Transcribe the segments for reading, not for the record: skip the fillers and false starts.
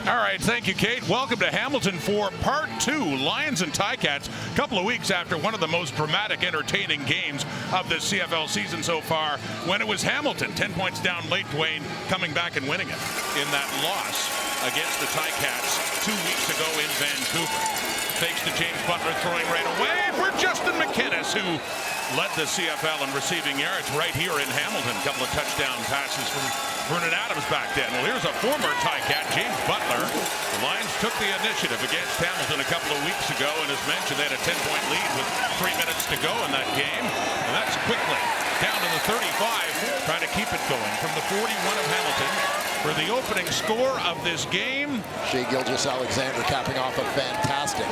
All right, thank you, Kate. Welcome to Hamilton for part 2, Lions and Ticats. A couple of weeks after one of the most dramatic, entertaining games of the CFL season so far, when it was Hamilton, 10 points down late, Dwayne, coming back and winning it in that loss against the Ticats 2 weeks ago in Vancouver. Thanks to James Butler throwing right away for Justin McInnes, who led the CFL in receiving yards right here in Hamilton. A couple of touchdown passes from Vernon Adams back then. Well, here's a former Ticat, James Butler. The Lions took the initiative against Hamilton a couple of weeks ago, and as mentioned, they had a 10-point lead with 3 minutes to go in that game. And that's quickly down to the 35, trying to keep it going from the 41 of Hamilton for the opening score of this game. Shai Gilgeous-Alexander capping off a fantastic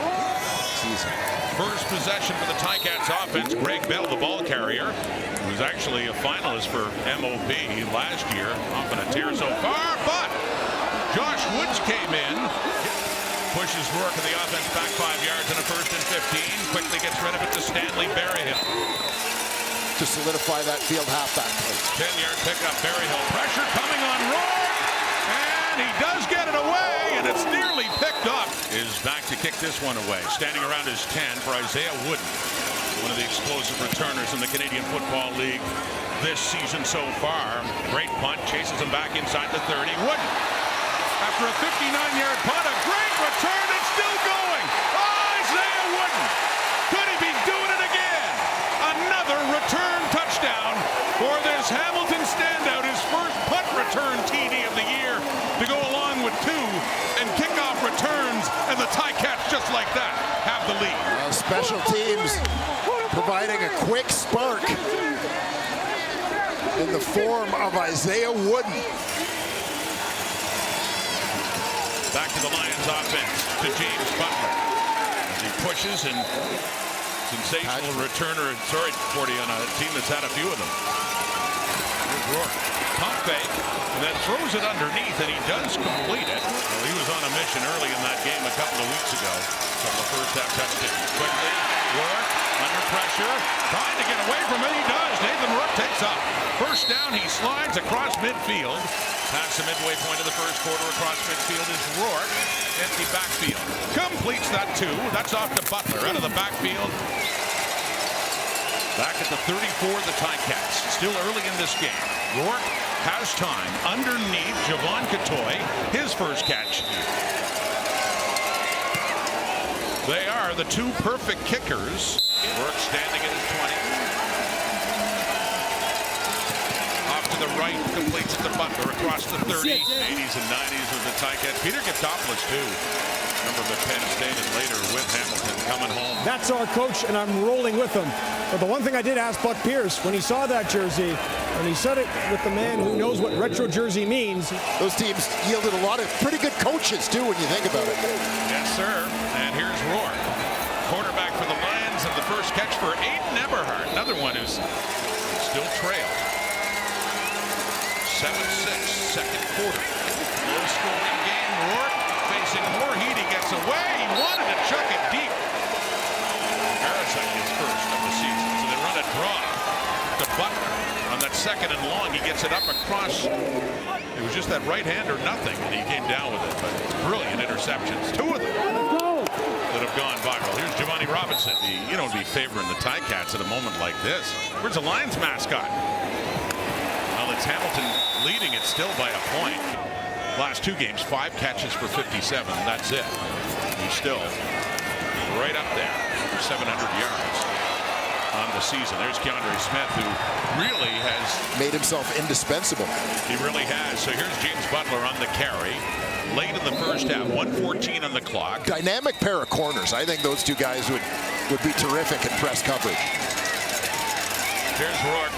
season. First possession for the Ticats offense. Greg Bell, the ball carrier, who was actually a finalist for MOP last year. Off on a tear so far, but Josh Woods came in, pushes Rourke of the offense back 5 yards and a 1st and 15. Quickly gets rid of it to Stanley Berryhill to solidify that field halfback place. 10-yard pickup. Berryhill pressure coming on Rourke, and he does get it away, and it's nearly picked up. Is back to kick this one away. Standing around his 10 for Isaiah Wooden, one of the explosive returners in the Canadian Football League this season so far. Great punt, chases him back inside the 30. Wooden, after a 59-yard punt, a great return, it's still going. Oh, Isaiah Wooden, could he be doing it again? Another return touchdown for this Hamilton standout, his first punt return TD of the year, to go along with 2 and kickoff returns, and the Ticats, just like that, have the lead. Well, special teams providing a quick spark in the form of Isaiah Wooden. Back to the Lions offense, to James Butler, as he pushes, and sensational returner, sorry, 40 on a team that's had a few of them. Here's Rourke, pump fake, and then throws it underneath, and he does complete it. Well, he was on a mission early in that game a couple of weeks ago. A couple of first-half touchdowns. Quickly, Rourke under pressure, trying to get away from it. He does. Nathan Rourke takes up. First down, he slides across midfield. Past the midway point of the first quarter, across midfield is Rourke. Empty backfield. Completes that 2. That's off to Butler out of the backfield. Back at the 34, the Ticats. Still early in this game. Rourke has time underneath Javon Catoy, his first catch. They are the 2 perfect kickers. Rourke standing at his 20. Off to the right, completes it to Butler across the 30. 80s and 90s with the Ticats. Peter Gitopoulos, too. Remember the Penn State and later with Hamilton coming home. That's our coach, and I'm rolling with him. But the one thing I did ask Buck Pierce when he saw that jersey, and he said it with the man who knows what retro jersey means. Those teams yielded a lot of pretty good coaches, too, when you think about it. Yes, sir. And here's Rourke. Quarterback for the Lions, and the first catch for Aiden Eberhardt. Another one who's still trailed. 7-6, second quarter. Low-scoring game. Rourke facing more heat. He gets away. He wanted to chuck it deep. Harrison is first of the season. So they run a draw to Butler on that 2nd and long. He gets it up across. It was just that right hand or nothing, and he came down with it. But brilliant interceptions. 2 of them that have gone viral. Here's Giovanni Robinson. You don't be favoring the Ticats at a moment like this. Where's the Lions mascot? Well, it's Hamilton leading it still by a point. Last 2 games, 5 catches for 57. That's it. He's still right up there for 700 yards on the season. There's Keandre Smith, who really has made himself indispensable. He really has. So here's James Butler on the carry. Late in the first half, 1:14 on the clock. Dynamic pair of corners. I think those 2 guys would be terrific in press coverage. Here's Rourke.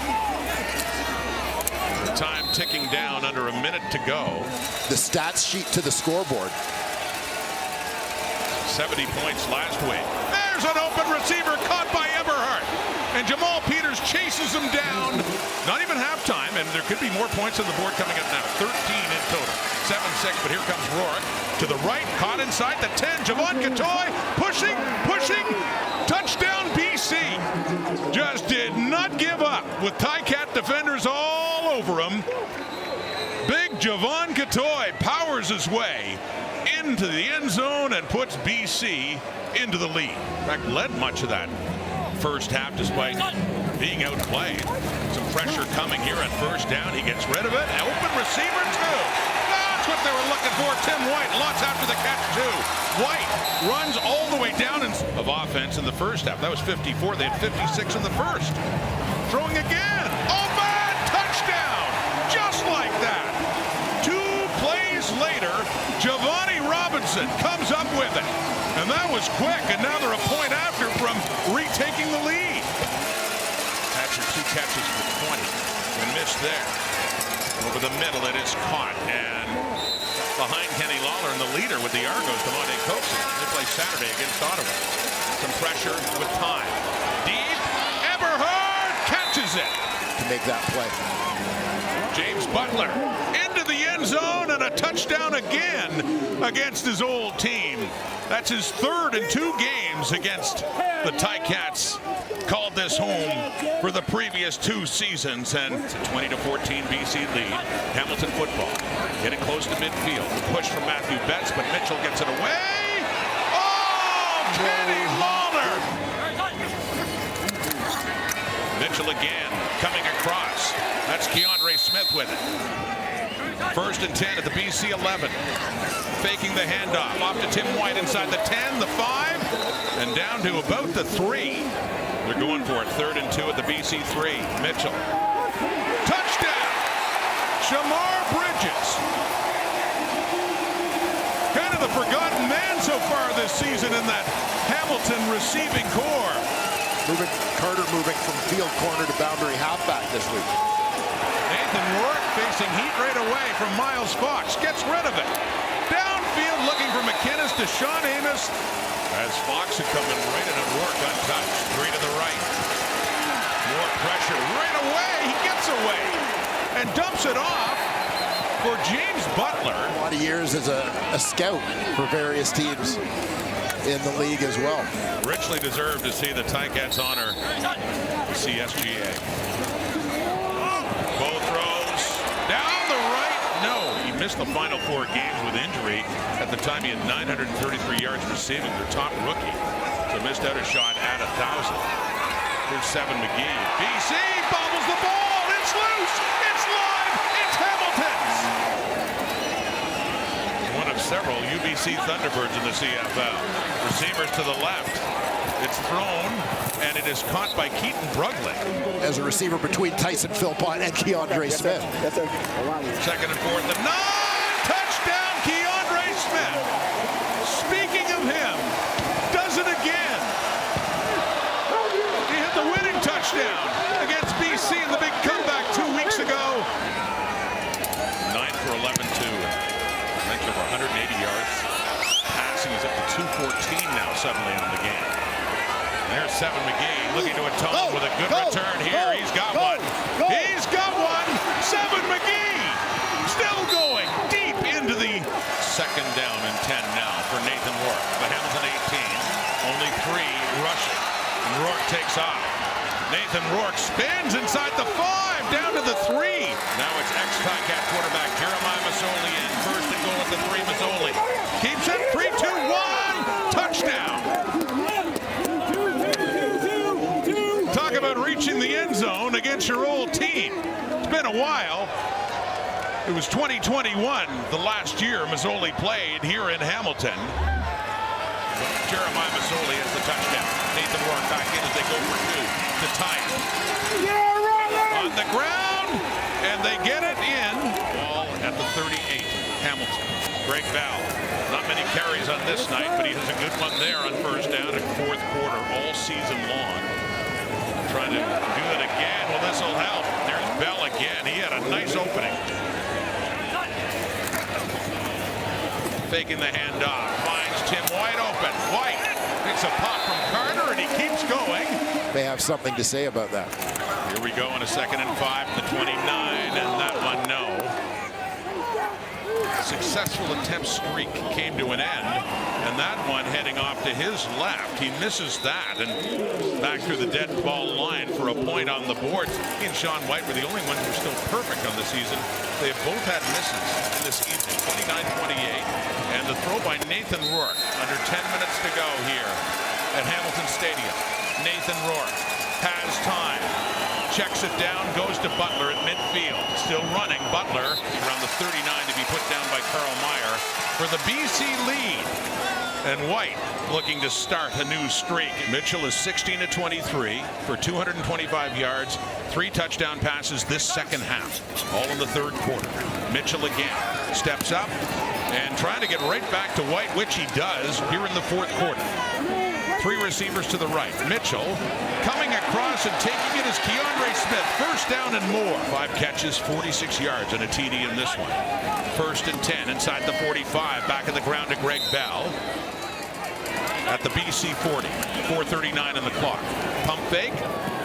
Time ticking down, under a minute to go. The stats sheet to the scoreboard. 70 points last week. There's an open receiver caught by Eberhardt. And Jamal Peters chases him down. Not even halftime, and there could be more points on the board coming up now. 13 in total. 7-6, but here comes Rourke. To the right, caught inside the 10. Javon Catoy pushing. Touchdown BC. Just did not give up with Ticat defenders all over him. Big Javon Catoy powers his way into the end zone and puts BC into the lead. In fact, led much of that first half despite being outplayed. Some pressure coming here at first down. He gets rid of it. Open receiver too. That's what they were looking for. Tim White lots after the catch too. White runs all the way down of offense in the first half. That was 54. They had 56 in the first. Throwing again. Open touchdown. Just like that. 2 plays later, Giovanni Robinson comes up with it. And that was quick. And now they're a point after from retaking the lead. Hatcher 2 catches for 20. And missed there. Over the middle, it is caught. And behind Kenny Lawler and the leader with the Argos, Devontae Coaxon. They play Saturday against Ottawa. Some pressure with time. Deep. Eberhard catches it. To make that play. James Butler into the end zone and a touchdown again against his old team. That's his third in 2 games against the Ticats. Called this home for the previous 2 seasons, and it's a 20-14 BC lead. Hamilton football getting close to midfield. Push from Matthew Betts, but Mitchell gets it away. Oh, Kenny Lawler! Mitchell again coming across. That's Keandre Smith with it. 1st and 10 at the BC 11. Faking the handoff. Off to Tim White inside the 10, the 5, and down to about the 3. They're going for it. 3rd and 2 at the BC 3. Mitchell. Touchdown! Shamar Bridges. Kind of the forgotten man so far this season in that Hamilton receiving core. Carter moving from field corner to boundary halfback this week. Nathan Rourke facing heat right away from Miles Fox. Gets rid of it. Downfield looking for McInnes to Sean Amos. As Fox had come in right in at Rourke untouched. 3 to the right. More pressure right away. He gets away and dumps it off for James Butler. A lot of years as a scout for various teams in the league as well. Richly deserved to see the Ticats honor the CSGA. Both throws down the right. No, he missed the final 4 games with injury. At the time, he had 933 yards receiving, their top rookie. So missed out a shot at 1,000. Here's 7 McGee. BC bobbles the ball. It's loose. It's live. It's Hamilton's. One of several UBC Thunderbirds in the CFL. Receivers to the left. It's thrown, and it is caught by Keaton Bruglen. As a receiver between Tyson Philpott and Keandre Smith. 2nd and 4th and 9. Touchdown, Keandre Smith. Speaking of him, does it again. He hit the winning touchdown against BC in the big comeback 2 weeks ago. 9 for 11, 2. Length of 180 yards. Passing is up to 214 now suddenly on the game. There's 7 McGee looking to atone with a good return here. He's got one. He's got one. 7 McGee still going deep into the 2nd down and 10 now for Nathan Rourke. The Hamilton 18. Only 3 rushing. And Rourke takes off. Nathan Rourke spins inside the 5 down to the 3. Now it's ex-Ticat quarterback Jeremiah Masoli in. 1st and goal at the 3. Masoli keeps it. 3-2-1. Touchdown. Talk about reaching the end zone against your old team. It's been a while. It was 2021, the last year Masoli played here in Hamilton. Jeremiah Masoli has the touchdown. Nathan Rourke back in as they go for 2 to tie it. On the ground, and they get it in. Ball at the 38. Hamilton. Greg Bell. Not many carries on this night, but he has a good one there on 1st down in 4th quarter all season long. Trying to do it again. Well, this will help. There's Bell again. He had a nice opening. Faking the handoff. Finds Tim White open. White picks a pop from Carter, and he keeps going. May have something to say about that. Here we go on a 2nd and 5 to the 29, and that one no. Successful attempt streak came to an end, and that one heading off to his left. He misses that, and back through the dead ball line for a point on the board. He and Sean White were the only ones who were still perfect on the season. They have both had misses this evening, 29-28, and the throw by Nathan Rourke. Under 10 minutes to go here at Hamilton Stadium. Nathan Rourke has time. Checks it down, goes to Butler at midfield. Still running. Butler around the 39 to be put down by Carl Meyer for the BC lead. And White looking to start a new streak. Mitchell is 16 of 23 for 225 yards, 3 touchdown passes this second half, all in the third quarter. Mitchell again steps up and trying to get right back to White, which he does here in the fourth quarter. 3 receivers to the right. Mitchell coming across and taking it is Keandre Smith. First down and more. 5 catches, 46 yards and a TD in this one. 1st and 10 inside the 45. Back of the ground to Greg Bell at the BC 40. 4:39 on the clock. Pump fake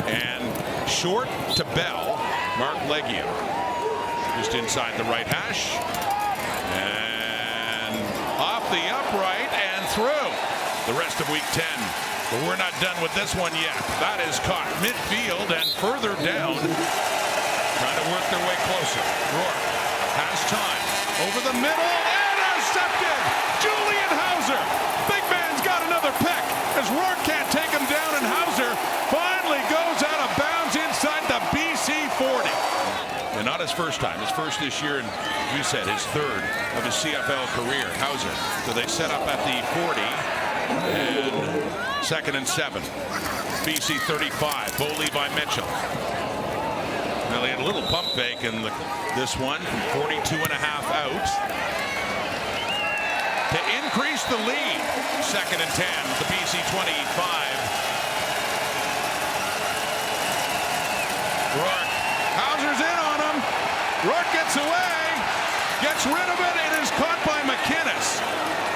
and short to Bell. Mark Leggio just inside the right hash and off the upright and through. The rest of week 10. But we're not done with this one yet. That is caught midfield and further down. Trying to work their way closer. Rourke has time. Over the middle. Intercepted. Julian Hauser. Big man's got another pick as Rourke can't take him down, and Hauser finally goes out of bounds inside the BC 40. And not his first time. His first this year, and you said his third of his CFL career. Hauser. So they set up at the 40. And 2nd and 7. BC 35. Bo Levi Mitchell. Now they had a little pump fake in this one from 42.5 out to increase the lead. 2nd and 10. The BC 25. Rourke. Hauser's in on him. Rourke gets away. Gets rid of it. It is caught by McInnes.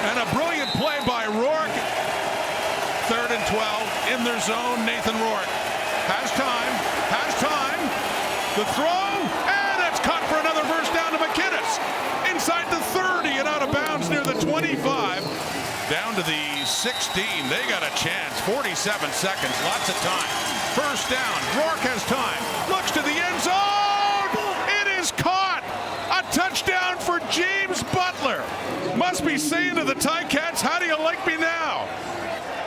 And a brilliant play by Rourke. 3rd and 12 in their zone. Nathan Rourke has time. The throw, and it's caught for another first down to McInnes. Inside the 30 and out of bounds near the 25. Down to the 16. They got a chance. 47 seconds. Lots of time. First down. Rourke has time. Looks to the end zone. It is caught. A touchdown for James Butler. Must be saying to the Ticats, how do you like me now?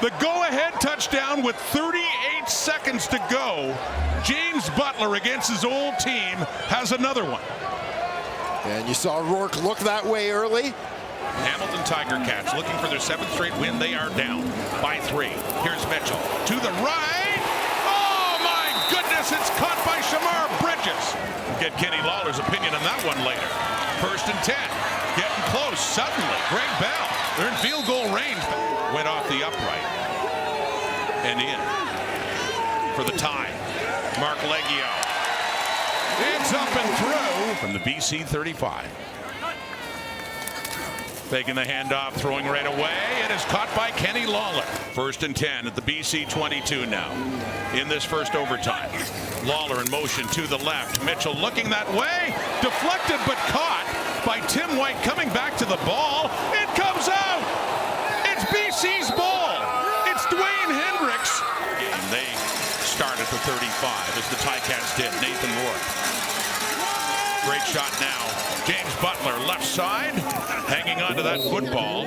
The go-ahead touchdown with 38 seconds to go. James Butler against his old team has another one. And you saw Rourke look that way early. Hamilton Tiger Cats looking for their 7th straight win. They are down by 3. Here's Mitchell to the right. Oh my goodness, it's caught by Shamar Bridges. Get Kenny Lawler's opinion on that one later. 1st and 10. Getting close suddenly. Greg Bell. They're in field goal range. Went off the upright and in for the tie. Mark Leggio. It's up and through from the BC 35. Faking the handoff, throwing right away. It is caught by Kenny Lawler. 1st and 10 at the BC 22 now in this first overtime. Lawler in motion to the left. Mitchell looking that way. Deflected but caught by Tim White coming back to the ball. It comes out. It's BC's ball. It's Dwayne Hendricks. And they start at the 35 as the Ticats did. Nathan Rourke. Great shot now. James Butler left side. Hanging on to that football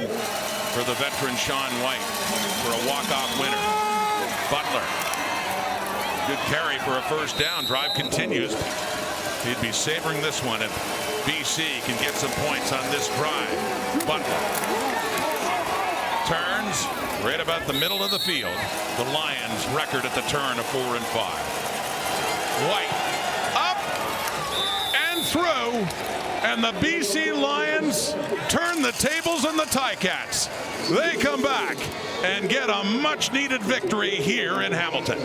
for the veteran Sean White for a walk-off winner. Butler. Good carry for a first down. Drive continues. He'd be savoring this one if BC can get some points on this drive. Butler turns right about the middle of the field. The Lions record at the turn of 4 and 5. White up and through, and the BC Lions turn the tables on the Ticats. They come back and get a much needed victory here in Hamilton.